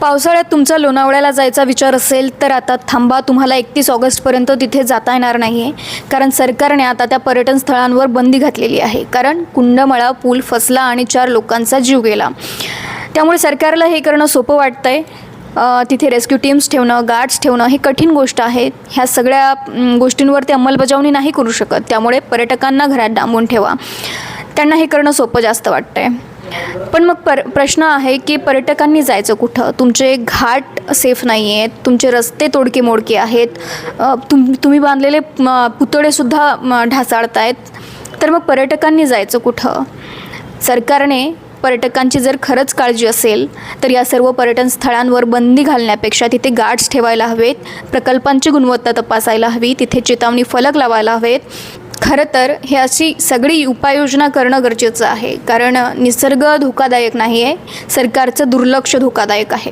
पावसाळ्यात तुमचा लोणावळ्याला जायचा विचार असेल तर आता थांबा. तुम्हाला 31 ऑगस्टपर्यंत तिथे जाता येणार नाही आहे, कारण सरकारने आता त्या पर्यटन स्थळांवर बंदी घातलेली आहे. कारण कुंडमळा पूल फसला आणि 4 लोकांचा जीव गेला. त्यामुळे सरकारला हे करणं सोपं वाटतं आहे. तिथे रेस्क्यू टीम्स ठेवणं, गार्ड्स ठेवणं ही कठीण गोष्ट आहे. ह्या सगळ्या गोष्टींवर ते अंमलबजावणी नाही करू शकत. त्यामुळे पर्यटकांना घरात डांबून ठेवा. त्यांना हे करणं सोपं जास्त वाटतं आहे. पण मग प्रश्न आहे की पर्यटकांनी जायचं कुठं? तुमचे घाट सेफ नाही आहेत, तुमचे रस्ते तोडके मोडके आहेत, तुम्ही बांधलेले पुतळेसुद्धा ढासाळत आहेत. तर मग पर्यटकांनी जायचं कुठं? सरकारने पर्यटकांची जर खरंच काळजी असेल तर या सर्व पर्यटन स्थळांवर बंदी घालण्यापेक्षा तिथे गार्ड्स ठेवायला हवेत, प्रकल्पांची गुणवत्ता तपासायला हवी, तिथे चेतावणी फलक लावायला हवेत. खरं तर हे अशी सगळी उपाययोजना करणं गरजेचं आहे, कारण निसर्ग धोकादायक नाही आहे, सरकारचं दुर्लक्ष धोकादायक आहे.